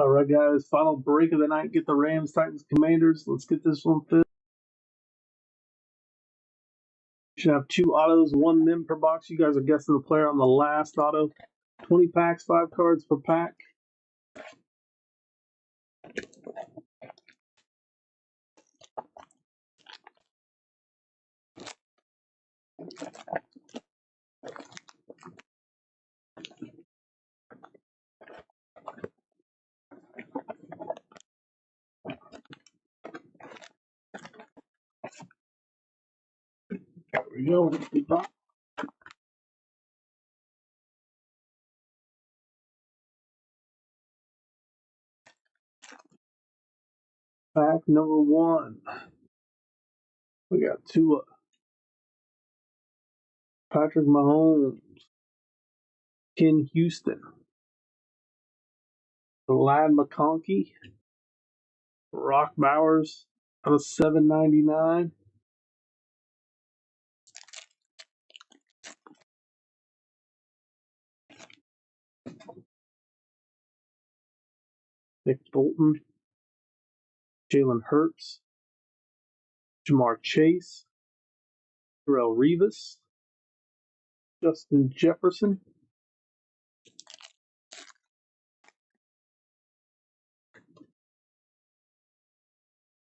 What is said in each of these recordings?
All right, guys. Final break of the night. Get the Rams, Titans, Commanders. Let's get this one filled. Should have 2 autos, 1 min per box. You guys are guessing the player on the last auto. 20 packs, 5 cards per pack. There we go. Pack number 1. We got Tua, Patrick Mahomes, Ken Houston, Lad McConkey, Rock Bowers out of 799. Nick Bolton, Jalen Hurts, Jamar Chase, Terrell Revis, Justin Jefferson,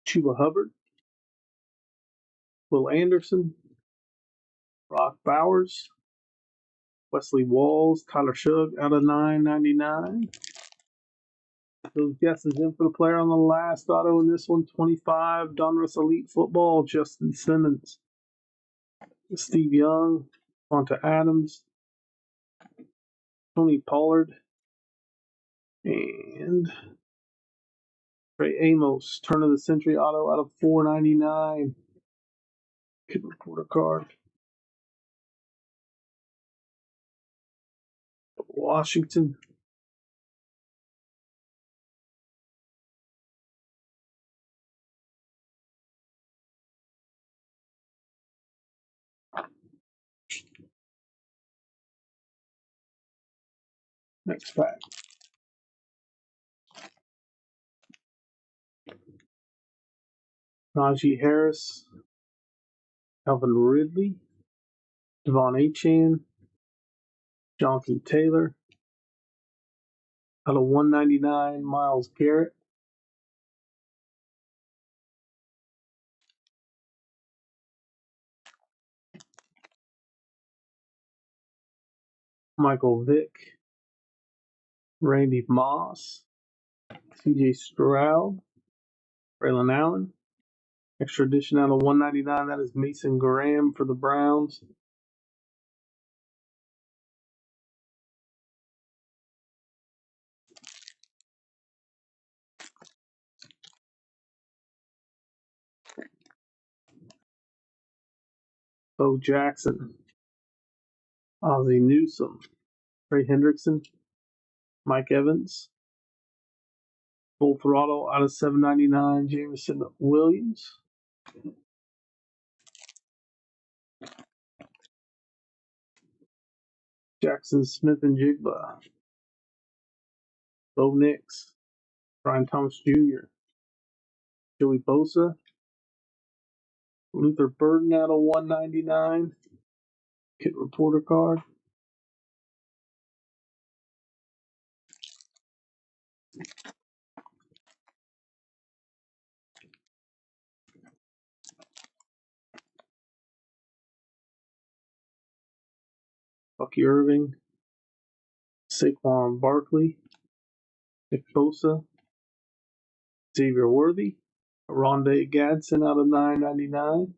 Chuba Hubbard, Will Anderson, Rock Bowers, Wesley Walls, Tyler Shugg out of 999. Those guesses in for the player on the last auto in this one. 25, Donruss Elite Football, Justin Simmons, Steve Young, Vonta Adams, Tony Pollard, and Trey Amos, turn of the century auto out of 499. Kid reporter card. Washington. Next pack. Najee Harris, Calvin Ridley, Devon Achane, Jonathan Taylor, out of 199, Myles Garrett, Michael Vick, Randy Moss, CJ Stroud, Braylon Allen. Extra edition out of 199, that is Mason Graham for the Browns. Bo Jackson, Ozzie Newsome, Trey Hendrickson, Mike Evans, Full Throttle out of 799, Jameson Williams. Jackson Smith and Jigba, Bo Nix, Brian Thomas Jr., Joey Bosa, Luther Burden out of 199, Kit reporter card. Bucky Irving, Saquon Barkley, Nick Bosa, Xavier Worthy, Rondé Gadsden out of 999.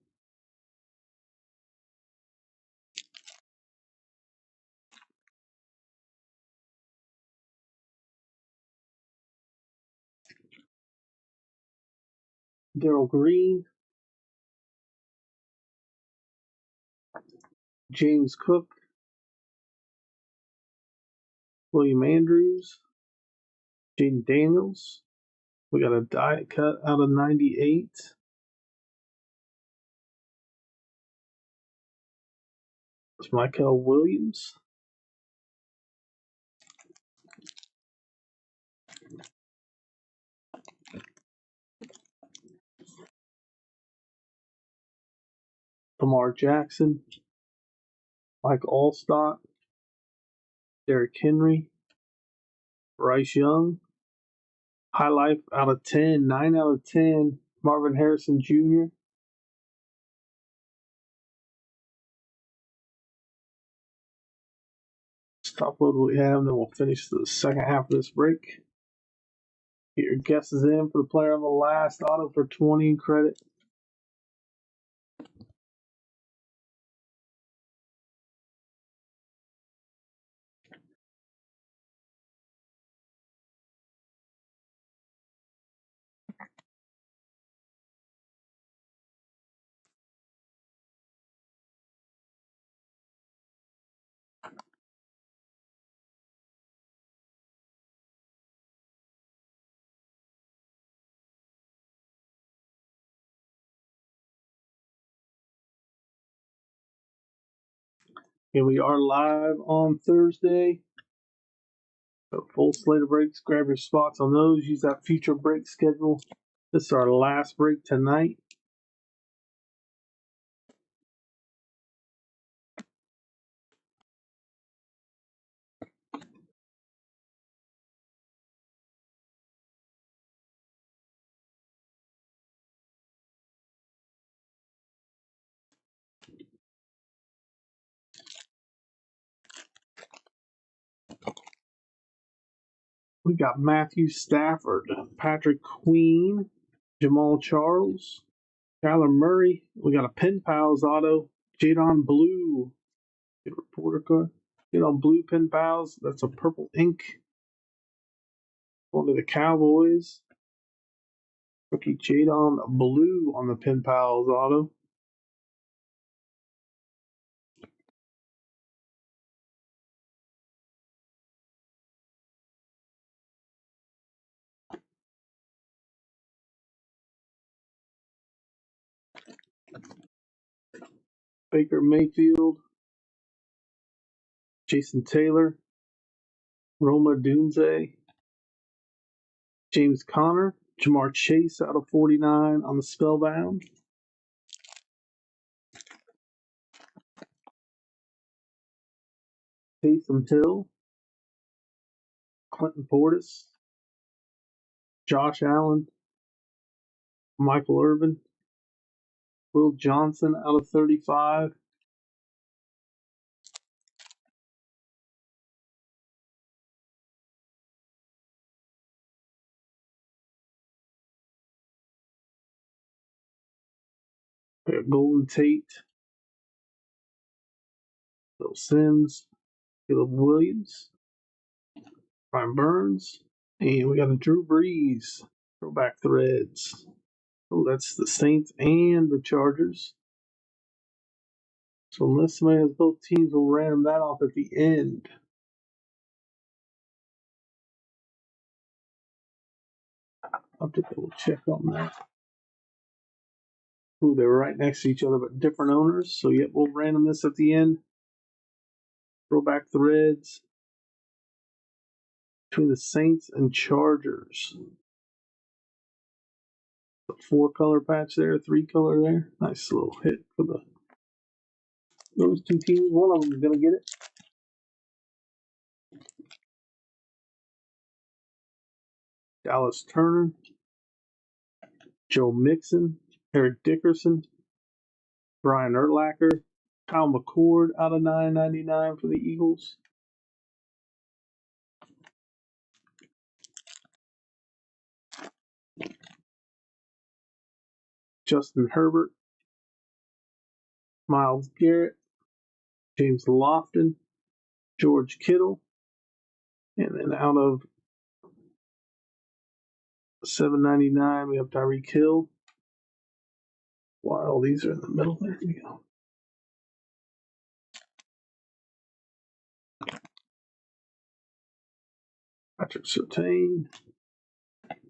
Darrell Green, James Cook, William Andrews, Jaden Daniels. We got a die cut out of 98. It's Michael Williams. Lamar Jackson, Mike Allstott, Derrick Henry, Bryce Young. High Life out of 10, 9 out of 10, Marvin Harrison Jr. Top load we have, then we'll finish the second half of this break. Get your guesses in for the player on the last auto for 20 credit. Here we are live on Thursday. So full slate of breaks. Grab your spots on those. Use that future break schedule. This is our last break tonight. We got Matthew Stafford, Patrick Queen, Jamal Charles, Kyler Murray. We got a Pen Pals auto, Jadon Blue. Get a reporter card. Jadon Blue Pen Pals. That's a purple ink. Going to the Cowboys. Rookie Jadon Blue on the Pen Pals auto. Baker Mayfield, Jason Taylor, Roma Dunze, James Conner, Jamar Chase out of 49 on the Spellbound. Taysom Hill, Clinton Portis, Josh Allen, Michael Irvin, Will Johnson out of 35. Golden Tate, Phil Simms, Caleb Williams, Brian Burns, and we got a Drew Brees. Throwback Threads. Oh, that's the Saints and the Chargers. So unless somebody has both teams, we'll random that off at the end. I'll have to double check on that. Ooh, they were right next to each other, but different owners. So, yep, we'll random this at the end. Throwback Threads between the Saints and Chargers. The 4-color patch there, 3-color there. Nice little hit for those two teams. One of them is going to get it. Dallas Turner, Joe Mixon, Eric Dickerson, Brian Urlacher, Kyle McCord out of 9.99 for the Eagles. Justin Herbert, Myles Garrett, James Lofton, George Kittle, and then out of 7.99 we have Tyreek Hill. Wow, these are in the middle. There we go. Patrick Surtain,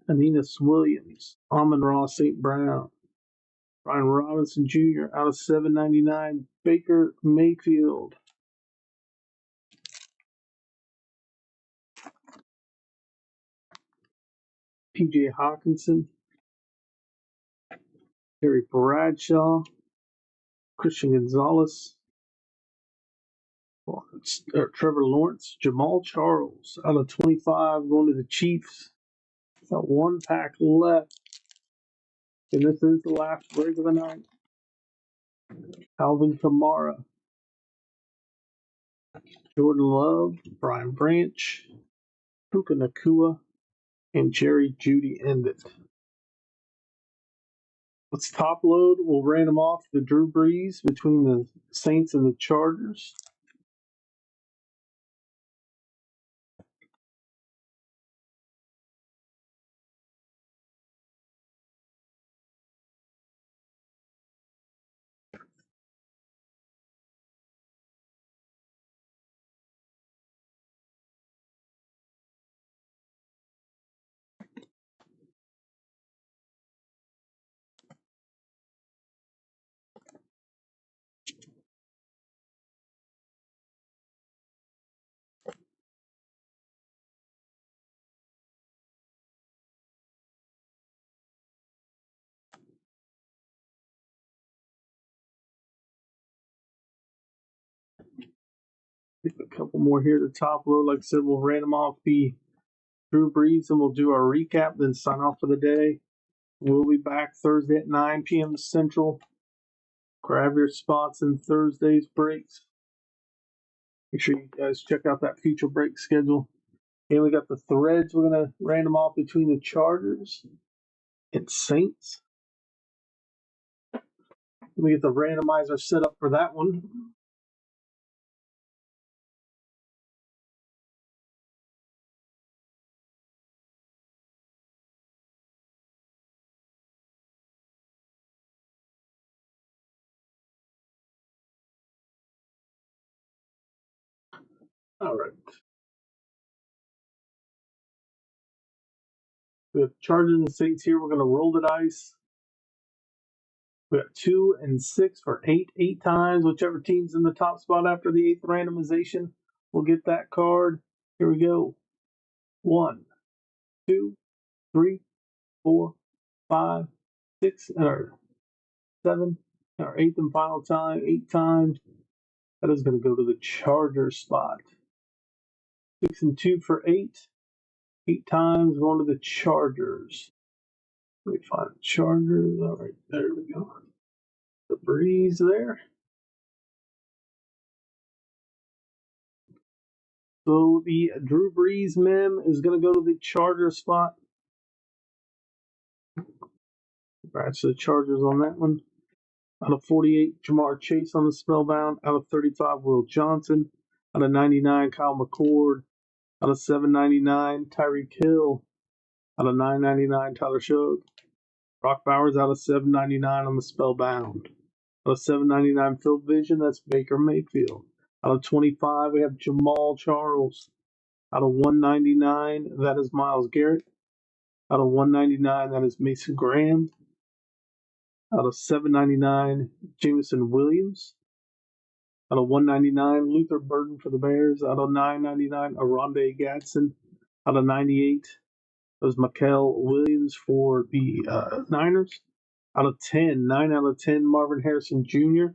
Aeneas Williams, Amon-Ra St. Brown, Brian Robinson Jr. out of 7.99, Baker Mayfield. P.J. Hawkinson, Terry Bradshaw, Christian Gonzalez, Trevor Lawrence, Jamal Charles out of 25 going to the Chiefs. Got one pack left, and this is the last break of the night. Alvin Kamara, Jordan Love, Brian Branch, Puka Nakua, and Jerry Jeudy end it. Let's top load. We'll random off the Drew Brees between the Saints and the Chargers. A couple more here to top load. Like I said, we'll random off the Drew Brees and we'll do our recap, then sign off for the day. We'll be back Thursday at 9 p.m. Central. Grab your spots in Thursday's breaks. Make sure you guys check out that future break schedule. And we got the threads. We're going to random off between the Chargers and Saints. Let me get the randomizer set up for that one. All right. We have Chargers and Saints here. We're going to roll the dice. We got 2 and 6 for 8 times. Whichever team's in the top spot after the 8th randomization will get that card. Here we go. 1, 2, 3, 4, 5, 6, or 7. Our 8th and final time, 8 times. That is going to go to the Chargers spot. 6 and 2 for 8. 8 times going to the Chargers. Let me find the Chargers. All right, there we go. The Breeze there. So the Drew Brees mem is going to go to the Chargers spot. Congrats to the Chargers on that one. Out of 48, Jamar Chase on the spellbound. Out of 35, Will Johnson. Out of 99, Kyle McCord. Out of 799, Tyreek Hill. Out of 999, Tyler Shug. Brock Bowers out of 799 on the spellbound. Out of 799, Phil Vision, that's Baker Mayfield. Out of 25, we have Jamal Charles. Out of 199, that is Myles Garrett. Out of 199, that is Mason Graham. Out of 799, Jameson Williams. Out of 199, Luther Burden for the Bears. Out of 999, Aronde Gadsden. Out of 98, that was Mikael Williams for the Niners. Out of 10, 9 out of 10, Marvin Harrison Jr.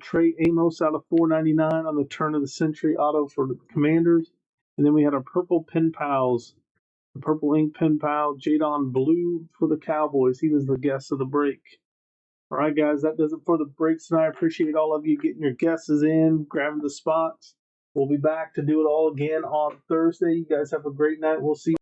Trey Amos out of 499 on the turn of the century auto for the Commanders. And then we had our purple pen pals. The purple ink pen pal, Jadon Blue for the Cowboys. He was the guest of the break. All right, guys, that does it for the breaks tonight. I appreciate all of you getting your guesses in, grabbing the spots. We'll be back to do it all again on Thursday. You guys have a great night. We'll see you.